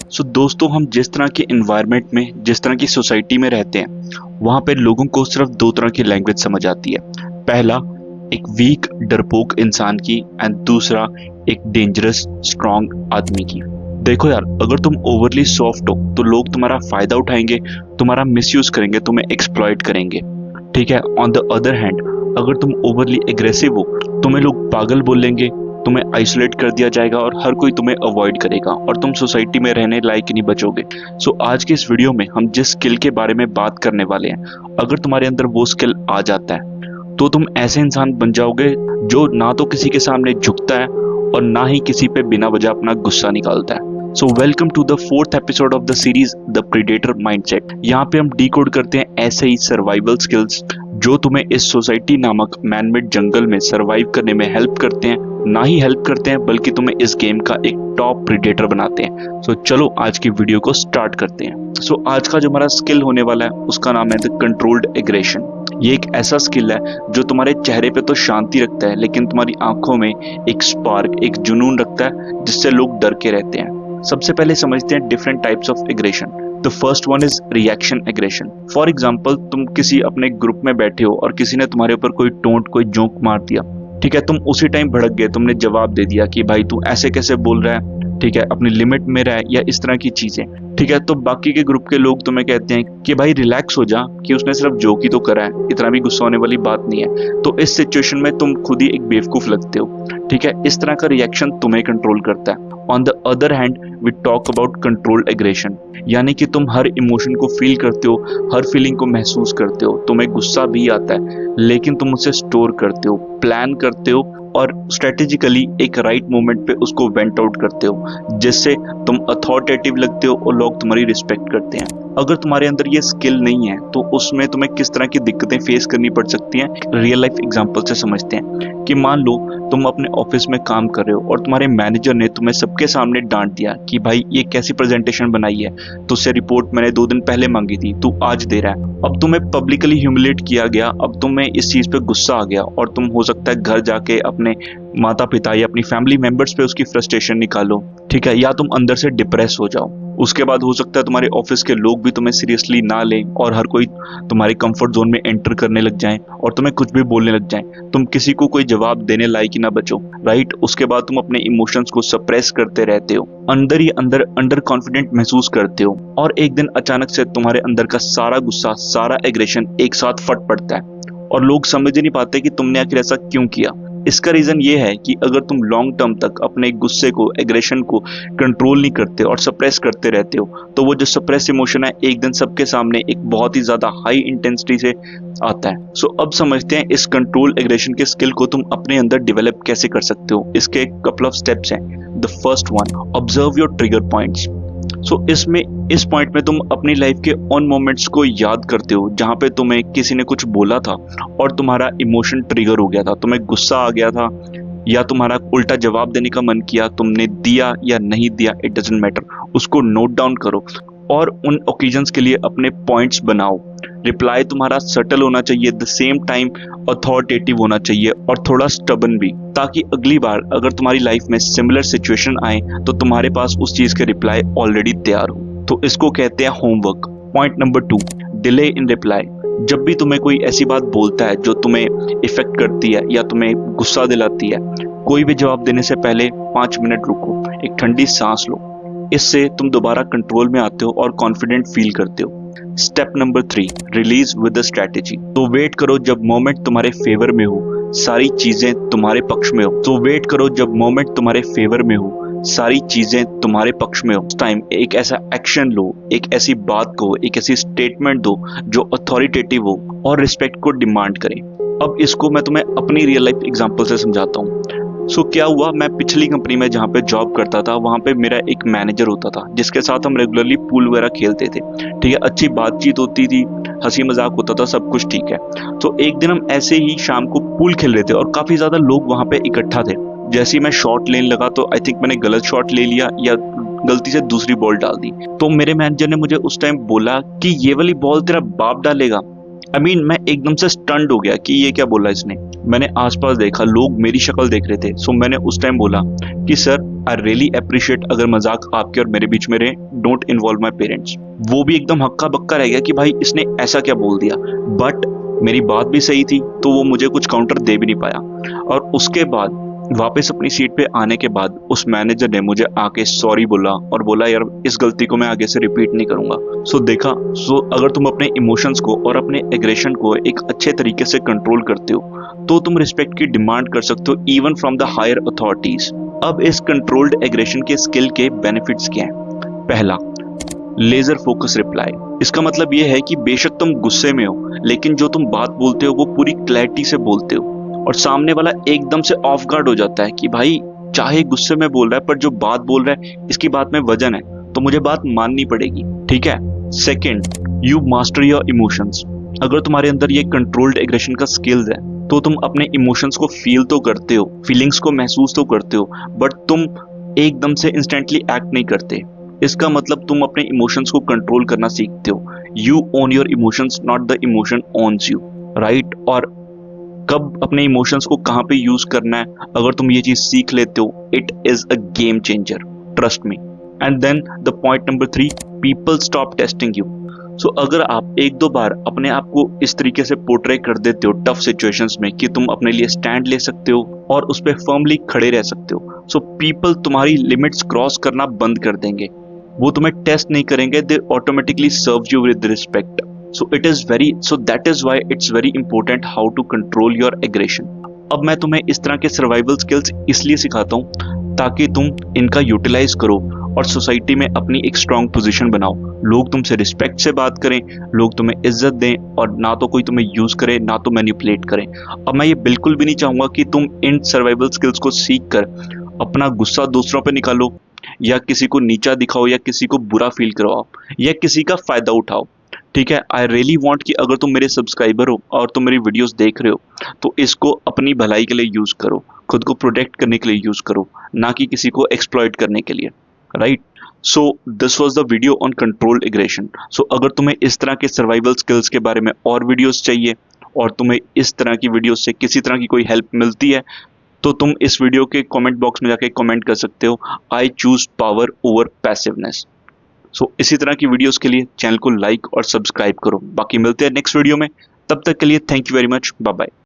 सो दोस्तों, हम जिस तरह के इन्वायरमेंट में, जिस तरह की सोसाइटी में रहते हैं, वहाँ पे लोगों को सिर्फ दो तरह की लैंग्वेज समझ आती है। पहला, एक वीक डरपोक इंसान की, एंड दूसरा एक डेंजरस स्ट्रांग आदमी की। देखो यार, अगर तुम ओवरली सॉफ्ट हो तो लोग तुम्हारा फायदा उठाएंगे, तुम्हारा मिसयूज करेंगे, तुम्हें एक्सप्लॉइट करेंगे। ठीक है। ऑन द अदर हैंड, अगर तुम ओवरली एग्रेसिव हो, तुम्हें लोग पागल बोलेंगे, तुम्हें आइसोलेट कर दिया जाएगा और हर कोई तुम्हें अवॉइड करेगा और तुम सोसाइटी में रहने लायक ही नहीं बचोगे। सो आज की इस वीडियो में हम जिस स्किल के बारे में बात करने वाले हैं, अगर तुम्हारे अंदर वो स्किल आ जाता है तो तुम ऐसे इंसान बन जाओगे जो ना तो किसी के सामने झुकता है और ना ही किसी पे बिना वजह अपना गुस्सा निकालता है। So welcome to the fourth episode of the series the predator mindset. यहाँ पे हम डीकोड करते हैं ऐसे ही सर्वाइवल स्किल्स जो तुम्हें इस सोसाइटी नामक मैनमेड जंगल में सर्वाइव करने में हेल्प करते हैं, ना ही हेल्प करते हैं बल्कि तुम्हें इस गेम का एक टॉप प्रीडेटर बनाते हैं। सो चलो आज की वीडियो को स्टार्ट करते हैं। सो आज का जो हमारा स्किल होने वाला है उसका नाम है द कंट्रोल्ड एग्रेशन। ये एक ऐसा स्किल है जो तुम्हारे चेहरे पे तो शांति रखता है लेकिन तुम्हारी आंखों में एक स्पार्क, एक जुनून रखता है जिससे लोग डर के रहते हैं। सबसे पहले समझते हैं different types of aggression. The first one is reaction aggression. For example, तुम किसी अपने ग्रुप में बैठे हो और किसी ने तुम्हारे ऊपर कोई टोंट, कोई जोक मार दिया। ठीक है, तुम उसी टाइम भड़क गए, तुमने जवाब दे दिया कि भाई तू ऐसे कैसे बोल रहा है, ठीक है, अपनी लिमिट में रह, या इस तरह की चीजें। ठीक है, तो बाकी के ग्रुप के लोग तुम्हें कहते हैं कि भाई रिलैक्स हो जा, कि उसने सिर्फ जोक ही तो करा है, इतना भी गुस्सा होने वाली बात नहीं है। तो इस सिचुएशन में तुम खुद ही एक बेवकूफ लगते हो। ठीक है, इस तरह का रिएक्शन तुम्हें कंट्रोल करता है। On the other hand, we talk about controlled aggression, यानी कि तुम हर इमोशन को फील करते हो, हर फीलिंग को महसूस करते हो। तुम्हें गुस्सा भी आता है लेकिन तुम उसे स्टोर करते हो, प्लान करते हो और स्ट्रेटेजिकली एक राइट मोमेंट पे उसको वेंट आउट करते हो, जिससे तुम अथॉरिटेटिव लगते हो और लोग तुम्हारी रिस्पेक्ट करते हैं। अगर तुम्हारे अंदर ये स्किल नहीं है तो उसमें तुम्हें किस तरह की दिक्कतें फेस करनी पड़ सकती हैं, रियल लाइफ एग्जांपल से समझते हैं। कि मान लो तुम अपने ऑफिस में काम कर रहे हो और तुम्हारे मैनेजर ने तुम्हें सबके सामने डांट दिया कि भाई ये कैसी प्रेजेंटेशन बनाई है, तुझसे रिपोर्ट मैंने 2 दिन पहले मांगी थी, तू आज दे रहा है। अब तुम्हें पब्लिकली ह्यूमिलेट किया गया, अब तुम्हें इस चीज पे गुस्सा आ गया और तुम हो सकता है घर जाके अपने माता पिता या अपनी फैमिली मेंबर्स पे उसकी फ्रस्ट्रेशन निकालो। ठीक है, या तुम अंदर से डिप्रेस हो जाओ। उसके बाद हो सकता है तुम्हारे ऑफिस के लोग भी तुम्हें सीरियसली ना लें और हर कोई तुम्हारे कंफर्ट जोन में एंटर करने लग जाए और तुम्हें कुछ भी बोलने लग जाए। तुम किसी को कोई जवाब देने लायक ही ना बचो, राइट। उसके बाद तुम अपने इमोशंस को सप्रेस करते रहते हो, अंदर ही अंदर कॉन्फिडेंट महसूस करते हो और एक दिन अचानक से तुम्हारे अंदर का सारा गुस्सा, सारा एग्रेशन एक साथ फट पड़ता है और लोग समझ ही नहीं पाते कि तुमने आखिर ऐसा क्यों किया। इसका रीजन ये है कि अगर तुम लॉन्ग टर्म तक अपने गुस्से को, एग्रेशन को कंट्रोल नहीं करते और सप्रेस करते रहते हो तो वो जो सप्रेस इमोशन है एक दिन सबके सामने एक बहुत ही ज्यादा हाई इंटेंसिटी से आता है। सो अब समझते हैं इस कंट्रोल एग्रेशन के स्किल को तुम अपने अंदर डेवलप कैसे कर सकते हो। इसके कपल ऑफ स्टेप्स हैं। The first one, observe your trigger points. So इस पॉइंट में तुम अपनी लाइफ के उन मोमेंट्स को याद करते हो जहां पे तुम्हें किसी ने कुछ बोला था और तुम्हारा इमोशन ट्रिगर हो गया था, तुम्हें गुस्सा आ गया था या तुम्हारा उल्टा जवाब देने का मन किया, तुमने दिया या नहीं दिया, इट डजंट मैटर। उसको नोट डाउन करो और उन ओकेजन्स के लिए अपने पॉइंट्स बनाओ। रिप्लाई तुम्हारा सटल होना चाहिए, द सेम टाइम अथॉरिटेटिव होना चाहिए और थोड़ा स्टबन भी, ताकि अगली बार अगर तुम्हारी लाइफ में सिमिलर सिचुएशन आए तो तुम्हारे पास उस चीज के रिप्लाई ऑलरेडी तैयार हो। तो इसको कहते हैं homework. Point number 2, delay in reply. जब भी तुम्हें कोई ऐसी बात बोलता है जो तुम्हें इफेक्ट करती है या तुम्हें गुस्सा दिलाती है, कोई भी जवाब देने से पहले 5 मिनट रुको, एक ठंडी सांस लो। इससे तुम दोबारा कंट्रोल में आते हो और कॉन्फिडेंट फील करते हो। Step number 3, release with a strategy. तो वेट करो जब मोमेंट तुम्हारे फेवर में हो, सारी चीजें तुम्हारे पक्ष में हो। तो वेट करो जब मोमेंट तुम्हारे फेवर में हो, सारी चीजें तुम्हारे पक्ष में हो। उस टाइम एक ऐसा एक्शन लो, एक ऐसी बात को, एक ऐसी स्टेटमेंट दो जो अथॉरिटेटिव हो और रिस्पेक्ट को डिमांड करे। अब इसको मैं तुम्हें अपनी रियल लाइफ एग्जांपल से समझाता हूँ। सो क्या हुआ, मैं पिछली कंपनी में जहाँ पे जॉब करता था वहाँ पे मेरा एक मैनेजर होता था जिसके साथ हम रेगुलरली पूल वगैरह खेलते थे। ठीक है, अच्छी बातचीत होती थी, हंसी मजाक होता था, सब कुछ ठीक है। तो एक दिन हम ऐसे ही शाम को पूल खेल रहे थे और काफी ज्यादा लोग वहाँ पे इकट्ठा थे। जैसे ही मैं शॉट लेने लगा तो आई थिंक मैंने गलत शॉट ले लिया या गलती से दूसरी बॉल डाल दी। तो मेरे मैनेजर ने मुझे उस टाइम बोला कि ये वाली बॉल तेरा बाप डालेगा। मैं एकदम से स्टन्ड हो गया कि ये क्या बोला इसने। मैंने आसपास देखा, लोग मेरी शक्ल देख रहे थे। सो मैंने उस टाइम बोला कि सर आई रियली अप्रिशिएट अगर मजाक आपके और मेरे बीच में रहे, डोंट इन्वॉल्व माई पेरेंट्स। वो भी एकदम हक्का बक्का रह गया कि भाई इसने ऐसा क्या बोल दिया, बट मेरी बात भी सही थी तो वो मुझे कुछ काउंटर दे भी नहीं पाया। और उसके बाद वापस अपनी सीट पे आने के बाद उस मैनेजर ने मुझे आके सॉरी बोला और बोला यार इस गलती को मैं आगे से रिपीट नहीं करूंगा। देखा, अगर तुम अपने इमोशंस को और अपने एग्रेशन को एक अच्छे तरीके से कंट्रोल करते हो तो तुम रिस्पेक्ट की डिमांड कर सकते हो even from the higher authorities. अब इस कंट्रोल्ड एग्रेशन के स्किल के बेनिफिट्स क्या हैं? पहला, लेजर फोकस रिप्लाई। इसका मतलब यह है कि बेशक तुम गुस्से में हो लेकिन जो तुम बात बोलते हो वो पूरी क्लैरिटी से बोलते हो और सामने वाला एकदम से ऑफ गार्ड हो जाता है कि भाई चाहे गुस्से में बोल रहा है पर जो बात बोल रहा है इसकी बात में वजन है तो मुझे बात माननी पड़ेगी। ठीक है। Second, you master your emotions. अगर तुम्हारे अंदर ये कंट्रोल्ड एग्रेशन का स्किल्स है तो तुम अपने इमोशंस को फील तो करते हो, फीलिंग्स को महसूस तो करते हो, बट तुम एकदम से इंस्टेंटली एक्ट नहीं करते। इसका मतलब तुम अपने इमोशंस को कंट्रोल करना सीखते हो। You own your emotions, not the emotion owns you, right. और कब अपने इमोशंस को कहां पे यूज करना है, अगर तुम ये चीज सीख लेते हो, it is a game changer, trust me. And then the point number 3, people stop testing you. अगर आप एक दो बार अपने आप को इस तरीके से पोर्ट्रे कर देते हो टफ सिचुएशंस में कि तुम अपने लिए स्टैंड ले सकते हो और उस पर फर्मली खड़े रह सकते हो, पीपल तुम्हारी लिमिट्स क्रॉस करना बंद कर देंगे। वो तुम्हें टेस्ट नहीं करेंगे, they automatically serve you with respect. That is why it's very important how to control your aggression. अब मैं तुम्हें इस तरह के सर्वाइवल स्किल्स इसलिए सिखाता हूँ ताकि तुम इनका यूटिलाइज करो और सोसाइटी में अपनी एक स्ट्रॉन्ग पोजीशन बनाओ। लोग तुमसे रिस्पेक्ट से बात करें, लोग तुम्हें इज्जत दें और ना तो कोई तुम्हें यूज करे ना तो मैनिपुलेट करें। अब मैं ये बिल्कुल भी नहीं चाहूंगा कि तुम इन सर्वाइवल स्किल्स को सीख कर अपना गुस्सा दूसरों पे निकालो या किसी को नीचा दिखाओ या किसी को बुरा फील करवाओ या किसी का फायदा उठाओ। ठीक है। आई रियली वॉन्ट कि अगर तुम मेरे सब्सक्राइबर हो और तुम मेरी वीडियोस देख रहे हो तो इसको अपनी भलाई के लिए यूज करो, खुद को प्रोटेक्ट करने के लिए यूज करो, ना कि किसी को एक्सप्लॉइट करने के लिए, right. This was the video on controlled aggression. अगर तुम्हें इस तरह के सर्वाइवल स्किल्स के बारे में और वीडियोस चाहिए और तुम्हें इस तरह की वीडियोस से किसी तरह की कोई हेल्प मिलती है तो तुम इस वीडियो के कमेंट बॉक्स में जाके कमेंट कर सकते हो, I choose power over passiveness. इसी तरह की वीडियोस के लिए चैनल को लाइक और सब्सक्राइब करो। बाकी मिलते हैं नेक्स्ट वीडियो में, तब तक के लिए thank you very much, bye bye.